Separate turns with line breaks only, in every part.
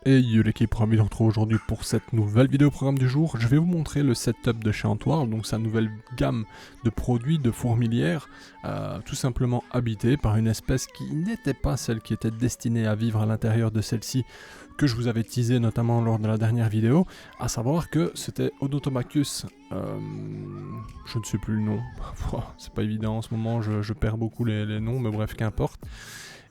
Et yo l'équipe, ravi de vous retrouver aujourd'hui pour cette nouvelle vidéo programme du jour. Je vais vous montrer le setup de chez Antoine, donc sa nouvelle gamme de produits de fourmilière, tout simplement habitée par une espèce qui n'était pas celle qui était destinée à vivre à l'intérieur de celle-ci, que je vous avais teasé notamment lors de la dernière vidéo, à savoir que c'était Odotomachus, je ne sais plus le nom, c'est pas évident en ce moment, je perds beaucoup les noms, mais bref, qu'importe.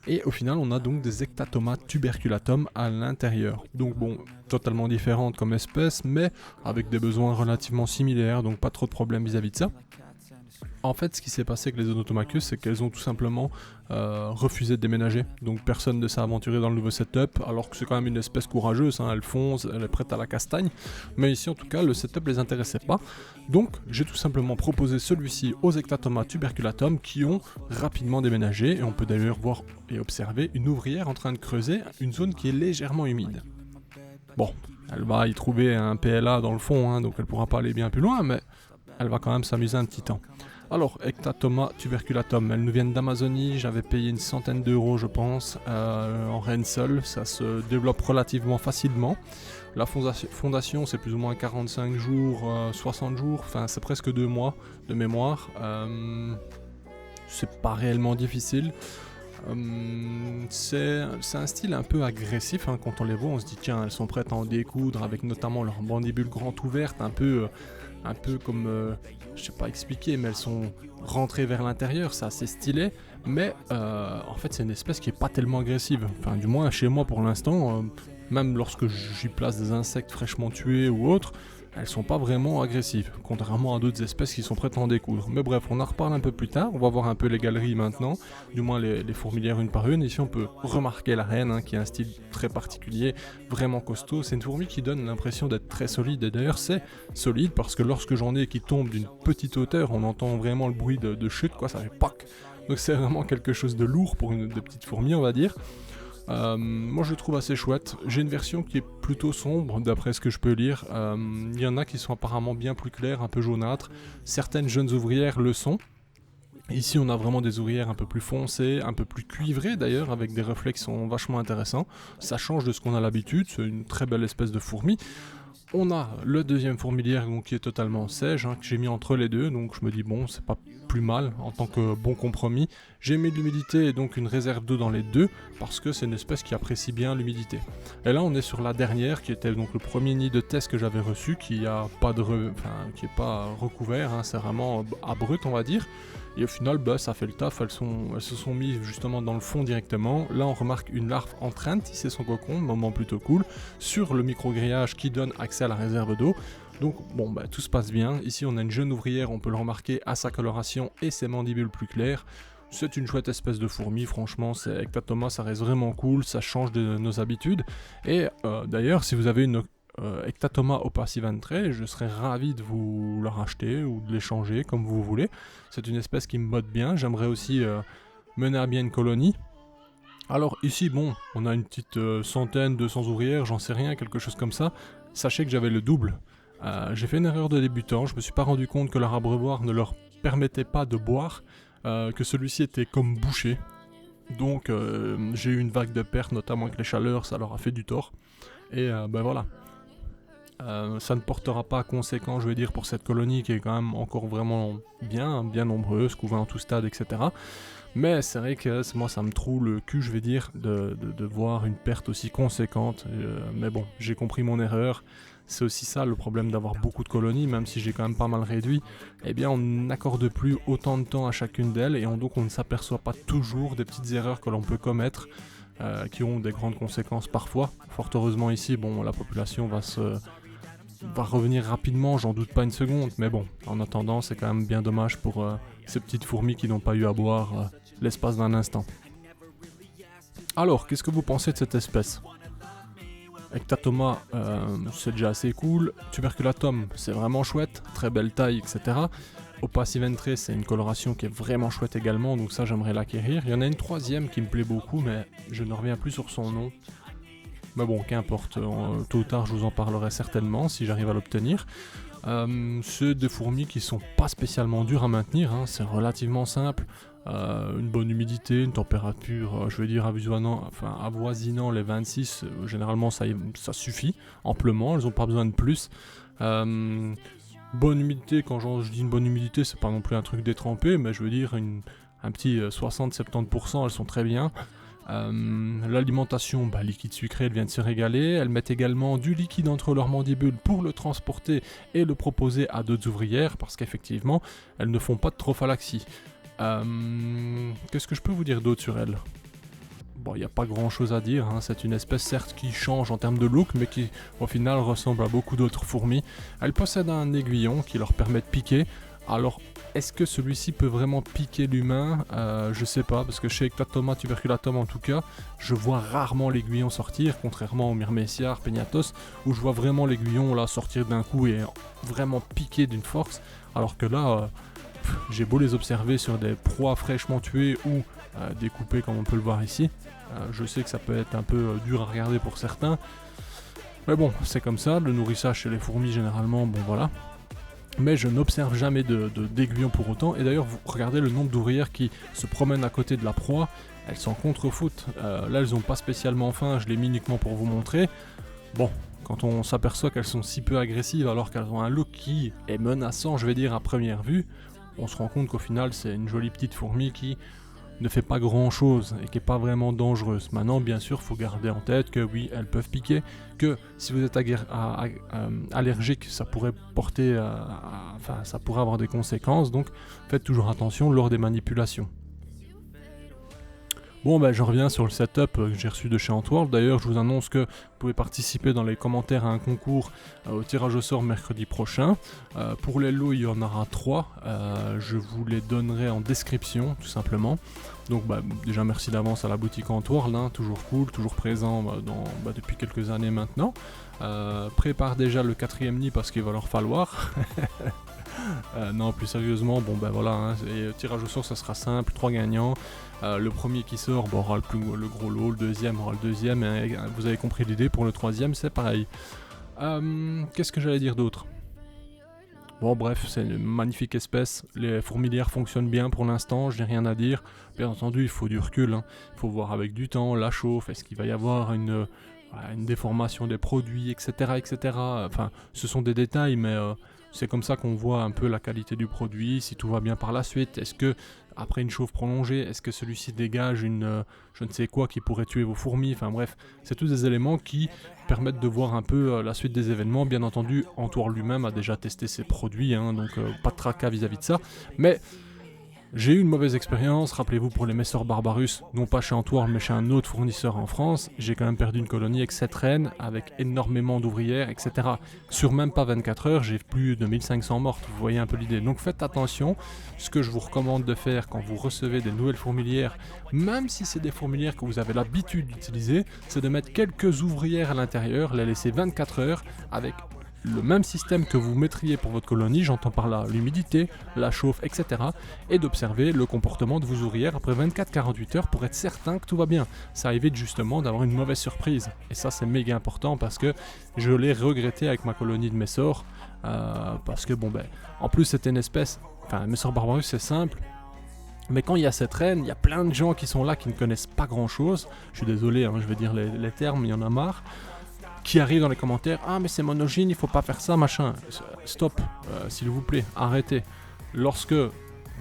Et au final, on a donc des Ectatoma tuberculatum à l'intérieur. Donc bon, totalement différentes comme espèce, mais avec des besoins relativement similaires, donc pas trop de problèmes vis-à-vis de ça. En fait, ce qui s'est passé avec les Odotomachus, c'est qu'elles ont tout simplement refusé de déménager. Donc personne ne s'est aventuré dans le nouveau setup, alors que c'est quand même une espèce courageuse, hein, elle fonce, elle est prête à la castagne. Mais ici, en tout cas, le setup les intéressait pas. Donc j'ai tout simplement proposé celui-ci aux Ectatoma tuberculatum qui ont rapidement déménagé. Et on peut d'ailleurs voir et observer une ouvrière en train de creuser une zone qui est légèrement humide. Bon, elle va y trouver un PLA dans le fond, hein, donc elle pourra pas aller bien plus loin, mais elle va quand même s'amuser un petit temps. Alors, Ectatoma tuberculatum, elles nous viennent d'Amazonie, j'avais payé une centaine d'euros je pense, en Rensol, ça se développe relativement facilement. La fondation c'est plus ou moins 45 jours, 60 jours, enfin c'est presque 2 mois de mémoire. C'est pas réellement difficile. C'est un style un peu agressif, hein. Quand on les voit on se dit tiens elles sont prêtes à en découdre avec notamment leur mandibule grande ouverte, un peu comme, je sais pas expliquer, mais elles sont rentrées vers l'intérieur, c'est assez stylé, mais en fait c'est une espèce qui est pas tellement agressive, enfin du moins chez moi pour l'instant, même lorsque j'y place des insectes fraîchement tués ou autres, elles sont pas vraiment agressives, contrairement à d'autres espèces qui sont prêtes à en découdre. Mais bref, on en reparle un peu plus tard, on va voir un peu les galeries maintenant, du moins les fourmilières une par une. Ici on peut remarquer la reine, hein, qui a un style très particulier, vraiment costaud. C'est une fourmi qui donne l'impression d'être très solide, et d'ailleurs c'est solide parce que lorsque j'en ai qui tombent d'une petite hauteur, on entend vraiment le bruit de chute, quoi, ça fait PAC. Donc c'est vraiment quelque chose de lourd pour une de petite fourmi, on va dire. Moi je le trouve assez chouette. J'ai une version qui est plutôt sombre d'après ce que je peux lire. Il y en a qui sont apparemment bien plus clairs, un peu jaunâtres. Certaines jeunes ouvrières le sont. Ici on a vraiment des ouvrières un peu plus foncées, un peu plus cuivrées d'ailleurs, avec des reflets qui sont vachement intéressants. Ça change de ce qu'on a l'habitude, c'est une très belle espèce de fourmi. On a le deuxième fourmilière donc, qui est totalement sèche, hein, que j'ai mis entre les deux, donc je me dis bon c'est pas plus mal en tant que bon compromis. J'ai mis de l'humidité et donc une réserve d'eau dans les deux, parce que c'est une espèce qui apprécie bien l'humidité. Et là on est sur la dernière, qui était donc le premier nid de test que j'avais reçu, qui a pas de qui est pas recouvert, hein, c'est vraiment abrupt on va dire. Et au final, bah, ça fait le taf, elles se sont mises justement dans le fond directement. Là, on remarque une larve en train de tisser son cocon, moment plutôt cool, sur le micro-grillage qui donne accès à la réserve d'eau. Donc, bon, bah, tout se passe bien. Ici, on a une jeune ouvrière, on peut le remarquer à sa coloration et ses mandibules plus claires. C'est une chouette espèce de fourmi, franchement, c'est Ectatoma, ça reste vraiment cool, ça change de nos habitudes. Et d'ailleurs, si vous avez une Ectatoma opaciventre, je serais ravi de vous la racheter ou de l'échanger comme vous voulez. C'est une espèce qui me botte bien, j'aimerais aussi mener à bien une colonie. Alors ici, bon, on a une petite centaine, 200 ouvrières, j'en sais rien, quelque chose comme ça. Sachez que j'avais le double. J'ai fait une erreur de débutant, je me suis pas rendu compte que leur abreuvoir ne leur permettait pas de boire, que celui-ci était comme bouché. Donc j'ai eu une vague de pertes, notamment avec les chaleurs, ça leur a fait du tort. Et ben voilà. Ça ne portera pas conséquent, je vais dire, pour cette colonie qui est quand même encore vraiment bien nombreuse, couverte en tout stade, etc. Mais c'est vrai que moi ça me troue le cul, je vais dire, de voir une perte aussi conséquente. Mais bon, j'ai compris mon erreur. C'est aussi ça le problème d'avoir beaucoup de colonies, même si j'ai quand même pas mal réduit. Eh bien, on n'accorde plus autant de temps à chacune d'elles, et donc on ne s'aperçoit pas toujours des petites erreurs que l'on peut commettre, qui ont des grandes conséquences parfois. Fort heureusement ici, bon, la population va revenir rapidement, j'en doute pas une seconde, mais bon, en attendant, c'est quand même bien dommage pour ces petites fourmis qui n'ont pas eu à boire l'espace d'un instant. Alors, qu'est-ce que vous pensez de cette espèce ? Ectatoma, c'est déjà assez cool. Tuberculatum, c'est vraiment chouette, très belle taille, etc. Opaciventre, c'est une coloration qui est vraiment chouette également, donc ça j'aimerais l'acquérir. Il y en a une troisième qui me plaît beaucoup, mais je ne reviens plus sur son nom. Mais bon, qu'importe, tôt ou tard je vous en parlerai certainement si j'arrive à l'obtenir. C'est des fourmis qui sont pas spécialement dures à maintenir, hein, c'est relativement simple. une bonne humidité, une température, je vais dire avoisinant les 26, généralement ça suffit amplement, elles n'ont pas besoin de plus. Bonne humidité, quand je dis une bonne humidité, c'est pas non plus un truc détrempé, mais je veux dire un petit 60-70%, elles sont très bien. L'alimentation, liquide sucré, elles viennent se régaler. Elles mettent également du liquide entre leurs mandibules pour le transporter et le proposer à d'autres ouvrières, parce qu'effectivement, elles ne font pas de trophalaxie. Qu'est-ce que je peux vous dire d'autre sur elles ? Bon, il n'y a pas grand chose à dire, hein. C'est une espèce certes qui change en termes de look, mais qui au final ressemble à beaucoup d'autres fourmis. Elles possèdent un aiguillon qui leur permet de piquer. Alors, est-ce que celui-ci peut vraiment piquer l'humain ? Je sais pas, parce que chez Ectatoma tuberculatum en tout cas, je vois rarement l'aiguillon sortir, contrairement au Myrmeciar peniatos, où je vois vraiment l'aiguillon là sortir d'un coup et vraiment piquer d'une force, alors que là, j'ai beau les observer sur des proies fraîchement tuées ou découpées comme on peut le voir ici, je sais que ça peut être un peu dur à regarder pour certains, mais bon, c'est comme ça, le nourrissage chez les fourmis généralement, bon voilà. Mais je n'observe jamais d'aiguillon pour autant, et d'ailleurs vous regardez le nombre d'ouvrières qui se promènent à côté de la proie, elles s'en contrefoutent, là elles n'ont pas spécialement faim, je l'ai mis uniquement pour vous montrer. Bon, quand on s'aperçoit qu'elles sont si peu agressives alors qu'elles ont un look qui est menaçant, je vais dire à première vue, on se rend compte qu'au final c'est une jolie petite fourmi qui ne fait pas grand chose et qui n'est pas vraiment dangereuse. Maintenant, bien sûr, il faut garder en tête que oui, elles peuvent piquer, que si vous êtes allergique, ça pourrait ça pourrait avoir des conséquences, donc faites toujours attention lors des manipulations. Bon, je reviens sur le setup que j'ai reçu de chez Antworld. D'ailleurs, je vous annonce que vous pouvez participer dans les commentaires à un concours au tirage au sort mercredi prochain. Pour les lots, il y en aura 3. Je vous les donnerai en description, tout simplement. Donc, déjà, merci d'avance à la boutique Antworld, hein, toujours cool, toujours présent depuis quelques années maintenant. Prépare déjà le 4e nid parce qu'il va leur falloir. Non, plus sérieusement, voilà, hein, tirage au sort, ça sera simple, 3 gagnants. Le premier qui sort aura le gros lot, le deuxième aura le deuxième, et vous avez compris l'idée, pour le troisième c'est pareil. Qu'est-ce que j'allais dire d'autre ? Bon bref, c'est une magnifique espèce, les fourmilières fonctionnent bien pour l'instant, je n'ai rien à dire. Bien entendu, il faut du recul, hein. Il faut voir avec du temps, la chauffe, est-ce qu'il va y avoir une déformation des produits, etc., etc. Enfin, ce sont des détails, mais c'est comme ça qu'on voit un peu la qualité du produit, si tout va bien par la suite. Est-ce que, après une chauffe prolongée, est-ce que celui-ci dégage je ne sais quoi qui pourrait tuer vos fourmis ? Enfin bref, c'est tous des éléments qui permettent de voir un peu la suite des événements. Bien entendu, Antworld lui-même a déjà testé ses produits, hein, donc pas de tracas vis-à-vis de ça. Mais j'ai eu une mauvaise expérience, rappelez-vous, pour les Messor Barbarus, non pas chez Antworld mais chez un autre fournisseur en France. J'ai quand même perdu une colonie avec 7 reines, avec énormément d'ouvrières, etc. Sur même pas 24 heures, j'ai plus de 1500 mortes, vous voyez un peu l'idée. Donc faites attention, ce que je vous recommande de faire quand vous recevez des nouvelles fourmilières, même si c'est des fourmilières que vous avez l'habitude d'utiliser, c'est de mettre quelques ouvrières à l'intérieur, les laisser 24 heures avec le même système que vous mettriez pour votre colonie, j'entends par là l'humidité, la chauffe, etc. et d'observer le comportement de vos ouvrières après 24-48 heures pour être certain que tout va bien. Ça évite justement d'avoir une mauvaise surprise. Et ça c'est méga important parce que je l'ai regretté avec ma colonie de Messor, parce que en plus c'était une espèce, Messor Barbarus c'est simple, mais quand il y a cette reine, il y a plein de gens qui sont là qui ne connaissent pas grand chose, je suis désolé, hein, je vais dire les termes, il y en a marre, qui arrivent dans les commentaires, ah mais c'est monogyne, il faut pas faire ça, machin. Stop, s'il vous plaît, arrêtez. Lorsque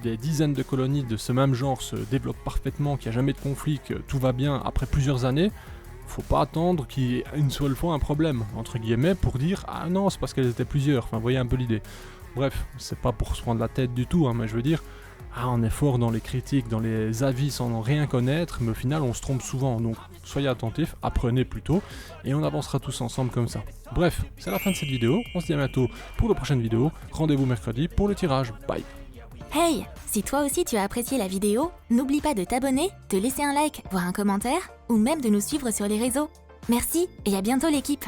des dizaines de colonies de ce même genre se développent parfaitement, qu'il n'y a jamais de conflit, que tout va bien après plusieurs années, faut pas attendre qu'il y ait une seule fois un problème, entre guillemets, pour dire, ah non, c'est parce qu'elles étaient plusieurs, enfin, vous voyez un peu l'idée. Bref, c'est pas pour se prendre la tête du tout, hein, mais je veux dire, on est fort dans les critiques, dans les avis sans rien connaître, mais au final on se trompe souvent, donc soyez attentifs, apprenez plutôt, et on avancera tous ensemble comme ça. Bref, c'est la fin de cette vidéo, on se dit à bientôt pour la prochaine vidéo, rendez-vous mercredi pour le tirage, bye.
Hey, si toi aussi tu as apprécié la vidéo, n'oublie pas de t'abonner, de laisser un like, voire un commentaire, ou même de nous suivre sur les réseaux. Merci et à bientôt l'équipe.